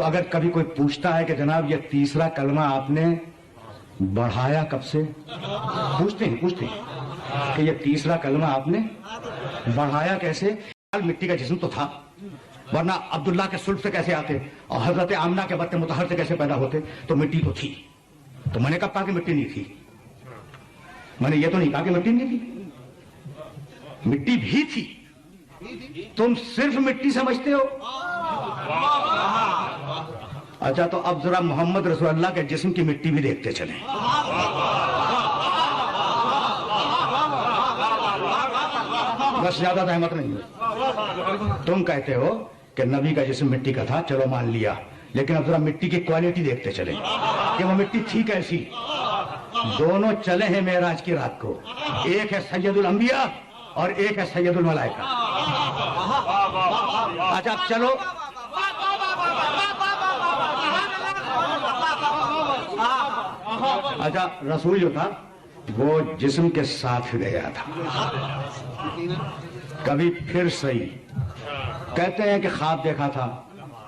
اگر کبھی کوئی پوچھتا ہے کہ جناب یہ تیسرا کلمہ آپ نے بڑھایا کب سے، پوچھتے ہیں کہ یہ تیسرا کلمہ آپ نے بڑھایا کیسے؟ مٹی کا جسم تو تھا، ورنہ عبداللہ کے سلب سے کیسے آتے اور حضرت آمنہ کے بطن مطہر سے کیسے پیدا ہوتے؟ تو مٹی تو تھی. تو میں نے کب کہا کہ مٹی نہیں تھی؟ میں نے یہ تو نہیں کہا کہ مٹی نہیں تھی، مٹی بھی تھی. تم صرف مٹی سمجھتے ہو. اچھا تو اب ذرا محمد رسول اللہ کے جسم کی مٹی بھی دیکھتے چلیں. بس زیادہ احمد نہیں ہے. تم کہتے ہو کہ نبی کا جسم مٹی کا تھا، چلو مان لیا، لیکن اب ذرا مٹی کی کوالٹی دیکھتے چلیں کہ وہ مٹی تھی کیسی. دونوں چلے ہیں معراج کی رات کو، ایک ہے سید الانبیاء اور ایک ہے سید الملائکہ. اچھا چلو اچھا رسول جو تھا وہ جسم کے ساتھ گیا تھا. کبھی پھر صحیح کہتے ہیں کہ خواب دیکھا تھا.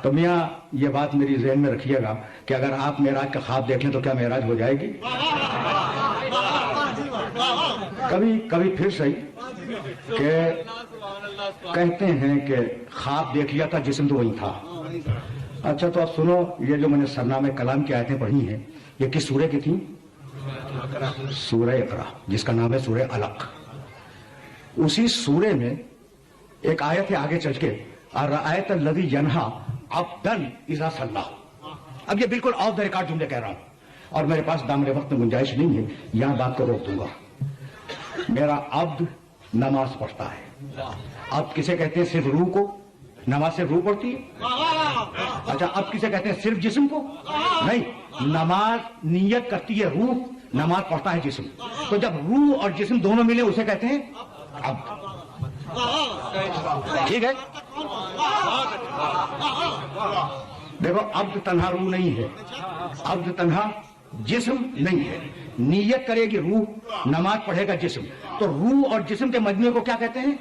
تو میاں یہ بات میری ذہن میں رکھیے گا کہ اگر آپ معراج کا خواب دیکھ لیں تو کیا معراج ہو جائے گی؟ کبھی پھر صحیح کہ کہتے ہیں کہ خواب دیکھ لیا تھا، جسم تو وہی تھا. اچھا تو اب سنو، یہ جو میں نے سرنامہ کلام کی آیتیں پڑھی ہیں یہ کس سورہ کی تھیں؟ سورہ اقرا، جس کا نام ہے سورہ علق. اسی سورہ میں ایک آیت ہے آگے چل کے، ارأیت الذی ینہا عبدا اذا صلی. اب یہ بالکل آف دا ریکارڈ جملے کہہ رہا ہوں اور میرے پاس دامن وقت میں گنجائش نہیں ہے، یہاں بات کو روک دوں گا. میرا عبد نماز پڑھتا ہے. عبد کسے کہتے ہیں؟ صرف روح کو. نماز سے روح پڑتی ہے. اچھا اب کسے کہتے ہیں؟ صرف جسم کو. نہیں، نماز نیت کرتی ہے روح، نماز پڑھتا ہے جسم. تو جب روح اور جسم دونوں ملے اسے کہتے ہیں عبد. ٹھیک ہے. دیکھو عبد تنہا روح نہیں ہے، عبد تنہا جسم نہیں ہے. نیت کرے گی روح، نماز پڑھے گا جسم. تو روح اور جسم کے مجموعے کو کیا کہتے ہیں؟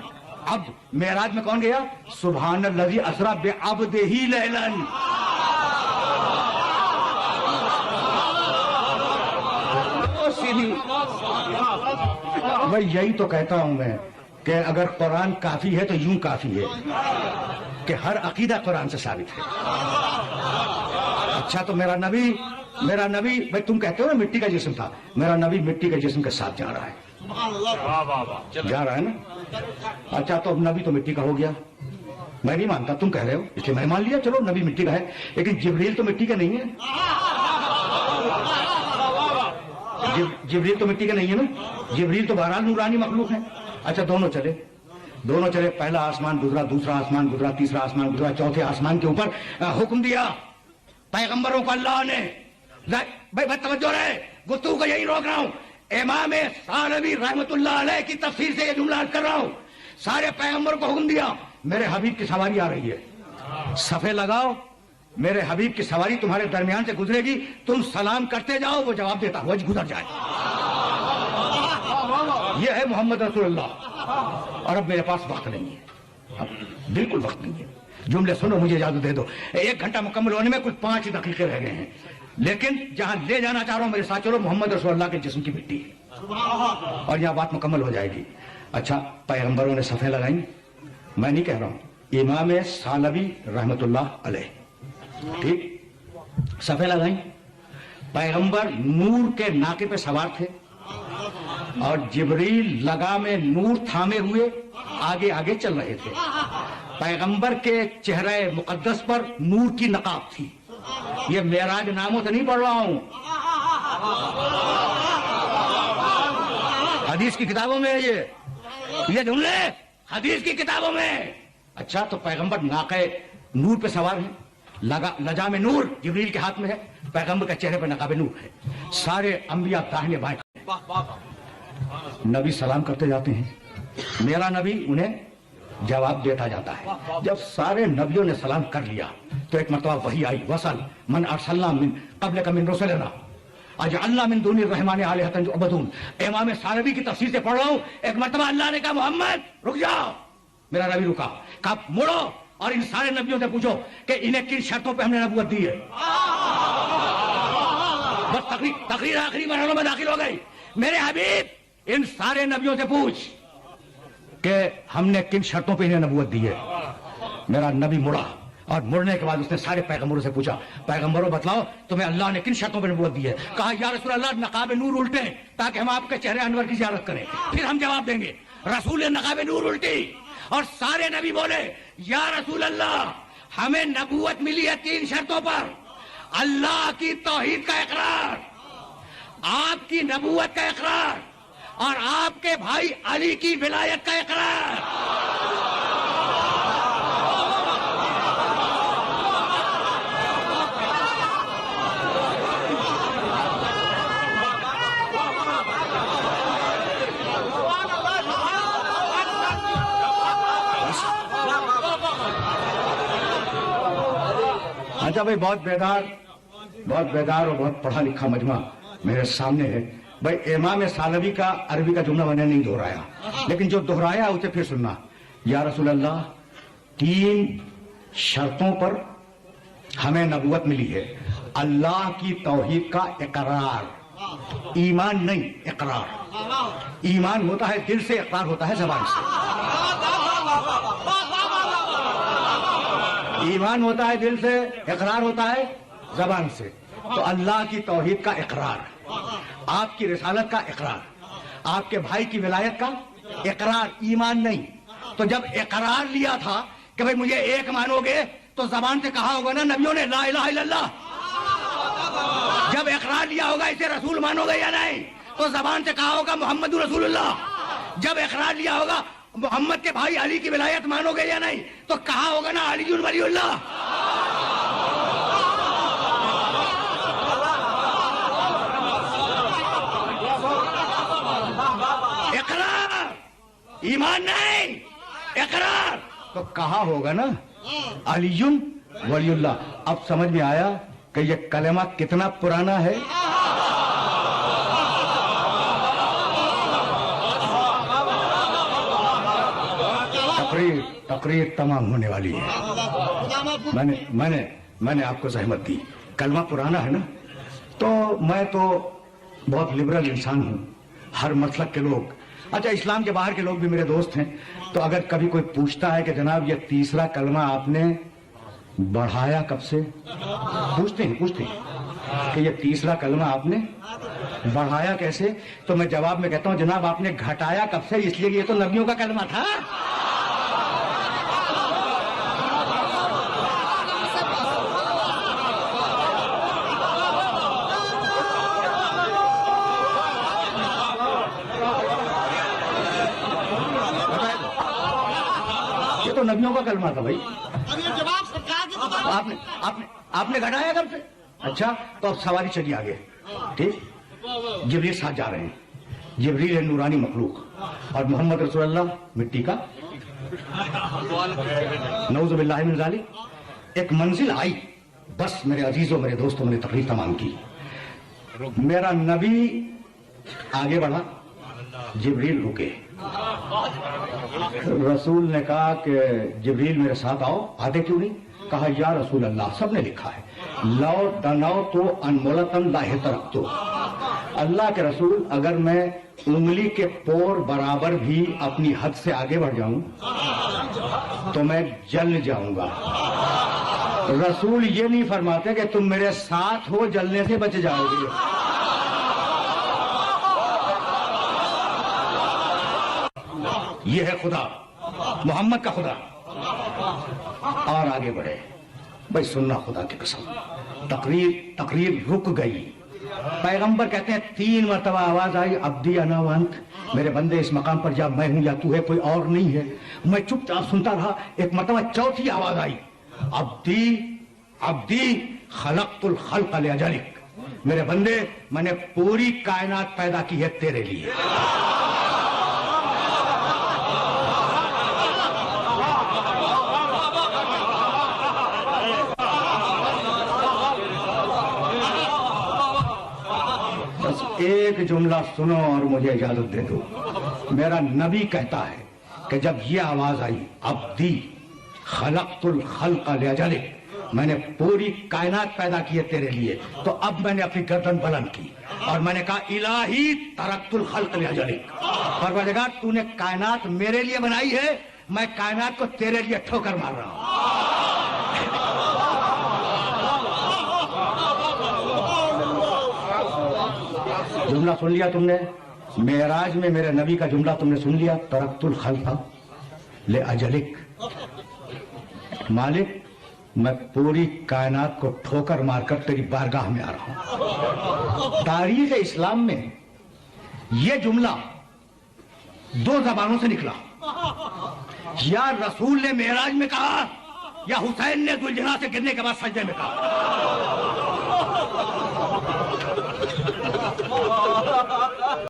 عبد. معراج میں کون گیا؟ سبحان الذی اسری بعبدہ لیلا. میں یہی تو کہتا ہوں میں کہ اگر قرآن کافی ہے تو یوں کافی ہے کہ ہر عقیدہ قرآن سے ثابت ہے. اچھا تو میرا نبی بھائی تم کہتے ہو نا مٹی کا جسم تھا، میرا نبی مٹی کے جسم کے ساتھ جا رہا ہے. جا رہا ہے نا. اچھا تو اب نبی تو مٹی کا ہو گیا. میں نہیں مانتا، تم کہہ رہے ہو اس لیے میں مان لیا، چلو نبی مٹی کا ہے. لیکن جبریل تو مٹی کا نہیں ہے. جبریل تو مٹی کا نہیں ہے نا. جبریل تو بہرحال نورانی مخلوق ہے. اچھا دونوں چلے، پہلا آسمان گزرا، دوسرا آسمان گزرا، تیسرا آسمان گزرا، چوتھے آسمان کے اوپر حکم دیا پیغمبروں کو اللہ نے. بھائی توجہ رہے، گفتگو کو یہی روک رہا ہوں. امام ثعلبی رحمت اللہ علیہ کی تفسیر سے یہ جملہ کر رہا ہوں. سارے پیغمبروں کو حکم دیا میرے حبیب کی سواری آ رہی ہے، صفے لگاؤ، میرے حبیب کی سواری تمہارے درمیان سے گزرے گی، تم سلام کرتے جاؤ، وہ جواب دیتا ہوا گزر جائے. یہ ہے محمد رسول اللہ. اور اب میرے پاس وقت نہیں ہے، اب بالکل وقت نہیں ہے. جملے سنو، مجھے اجازت دے دو. 1 گھنٹہ مکمل ہونے میں کچھ 5 دقیقے رہ گئے ہیں، لیکن جہاں لے جانا چاہ رہا ہوں میرے ساتھ چلو. محمد رسول اللہ کے جسم کی مٹی ہے اور یہاں بات مکمل ہو جائے گی. اچھا پیغمبروں نے صفیں لگائیں، میں نہیں کہہ رہا ہوں، امام ثعلبی رحمت اللہ علیہ، ٹھیک، صفیں لگائیں. پیغمبر نور کے ناقے پہ سوار تھے اور جبریل لگام نور تھامے ہوئے آگے آگے چل رہے تھے. پیغمبر کے چہرہ مقدس پر نور کی نقاب تھی. یہ معراج ناموں سے نہیں پڑھ رہا ہوں، حدیث کی کتابوں میں یہ جملے حدیث کی کتابوں میں. اچھا تو پیغمبر ناقے نور پہ سوار ہیں، لجام نور جبریل کے ہاتھ میں ہے، پیغمبر کے چہرے پہ نقاب نور ہے. سارے انبیاء داہنے بائیں. نبی سلام کرتے جاتے ہیں، میرا نبی انہیں جواب دیتا جاتا ہے. جب سارے نبیوں نے سلام کر لیا تو ایک مرتبہ وحی آئی، وصل من ارسلنا من قبلک من رسلنا اجعلنا من دون الرحمن آلہۃ یعبدون. امام ثعلبی کی تفسیر سے پڑھ رہا ہوں. ایک مرتبہ اللہ نے کہا محمد رک جاؤ. میرا نبی رکا، کہا مڑو اور ان سارے نبیوں سے پوچھو کہ انہیں کن شرطوں پہ ہم نے نبوت دی ہے. بس تقریر آخری مرحلوں میں داخل ہو گئی. میرے حبیب ان سارے نبیوں سے پوچھ کہ ہم نے کن شرطوں پہ انہیں نبوت دی ہے. میرا نبی مڑا اور مڑنے کے بعد اس نے سارے پیغمبروں سے پوچھا پیغمبروں بتلاؤ تمہیں اللہ نے کن شرطوں پہ نبوت دی ہے. کہا یا رسول اللہ نقاب نور الٹے تاکہ ہم آپ کے چہرے انور کی زیارت کریں. پھر ہم جواب دیں گے. رسول نقاب نور الٹی اور سارے نبی بولے یا رسول اللہ ہمیں نبوت ملی ہے 3 شرطوں پر. اللہ کی توحید کا اقرار, آپ کی نبوت کا اقرار اور آپ کے بھائی علی کی ولایت کا اقرار. اچھا بھائی بہت بیدار اور بہت پڑھا لکھا مجمع میرے سامنے ہے. بھائی امام ثعلبی کا عربی کا جملہ میں نے نہیں دہرایا, لیکن جو دہرایا اسے پھر سننا. یا رسول اللہ 3 شرطوں پر ہمیں نبوت ملی ہے. اللہ کی توحید کا اقرار, ایمان نہیں اقرار. ایمان ہوتا ہے دل سے, اقرار ہوتا ہے زبان سے. ایمان ہوتا ہے دل سے, اقرار ہوتا ہے زبان سے. تو اللہ کی توحید کا اقرار, آپ کی رسالت کا اقرار, آپ کے بھائی کی ولایت کا اقرار, ایمان نہیں. تو جب اقرار لیا تھا کہ بھئی مجھے ایک مانو گے تو زبان سے کہا ہوگا نا نبیوں نے لا الہ الا اللہ. جب اقرار لیا ہوگا اسے رسول مانو گے یا نہیں تو زبان سے کہا ہوگا محمد رسول اللہ. جب اقرار لیا ہوگا محمد کے بھائی علی کی ولایت مانو گے یا نہیں تو کہا ہوگا نا علی ولی اللہ. اقرار, ایمان نہیں اقرار. تو کہا ہوگا نا علی ولی اللہ. اب سمجھ میں آیا کہ یہ کلمہ کتنا پرانا ہے. تقریر تمام ہونے والی ہے. میں نے آپ کو زحمت دی. کلمہ پرانا ہے نا, تو میں تو بہت لبرل انسان ہوں, ہر مسلک کے لوگ. اچھا اسلام کے باہر کے لوگ بھی میرے دوست ہیں. تو اگر کبھی کوئی پوچھتا ہے کہ جناب یہ 3 کلمہ آپ نے بڑھایا کب سے, پوچھتے ہیں کہ یہ 3 کلمہ آپ نے بڑھایا کیسے, تو میں جواب میں کہتا ہوں جناب آپ نے گھٹایا کب سے, اس لیے یہ تو نبیوں کا کلمہ تھا. یہ تو نبیوں کا کلمہ تھا بھائی. آپ نے گھٹایا کب سے. اچھا تو اب سواری چلی آگے. ٹھیک, جبریل ساتھ جا رہے ہیں. جبریل ہے نورانی مخلوق اور محمد رسول اللہ مٹی کا. نعوذ باللہ من ذالک. ایک منزل آئی, بس میرے عزیزوں میرے دوستوں میں نے تقریر تمام کی. میرا نبی آگے بڑھا, جبریل رکے. رسول نے کہا کہ جبریل میرے ساتھ آؤ. آتے کیوں نہیں؟ کہا یا رسول اللہ سب نے لکھا ہے لو دنو تو انمولتن لاہ ترکتو. اللہ کے رسول اگر میں انگلی کے پور برابر بھی اپنی حد سے آگے بڑھ جاؤں تو میں جل جاؤں گا. رسول یہ نہیں فرماتے کہ تم میرے ساتھ ہو جلنے سے بچ جاؤ گے. یہ ہے خدا, محمد کا خدا. اور آگے بڑھے. بھائی سننا خدا کی قسم, تقریر رک گئی. پیغمبر کہتے ہیں 3 مرتبہ آواز آئی عبدی انا وانت, میرے بندے اس مقام پر جا میں ہوں یا تو ہے, کوئی اور نہیں ہے. میں چپ چاپ سنتا رہا. ایک مرتبہ 4تھی آواز آئی عبدی خلقت الخلق لاجلک, میرے بندے میں نے پوری کائنات پیدا کی ہے تیرے لیے. ایک جملہ سنو اور مجھے اجازت دے دو. میرا نبی کہتا ہے کہ جب یہ آواز آئی عبدی خلقت الخلق لأجلک، میں نے پوری کائنات پیدا کی ہے تیرے لیے، تو اب میں نے اپنی گردن بلند کی اور میں نے کہا الہی ترکت الخلق لأجلک، پروردگار تو نے کائنات میرے لیے بنائی ہے، میں کائنات کو تیرے لیے ٹھوکر مار رہا ہوں۔ جملہ سن لیا تم نے؟ معراج میں میرے نبی کا جملہ تم نے سن لیا، ترکت الخلق لأجلک، مالک میں پوری کائنات کو ٹھوکر مار کر تیری بارگاہ میں آ رہا ہوں۔ تاریخ اسلام میں یہ جملہ دو زبانوں سے نکلا، یا رسول نے معراج میں کہا یا حسین نے ذوالجناح سے گرنے کے بعد سجدے میں کہا۔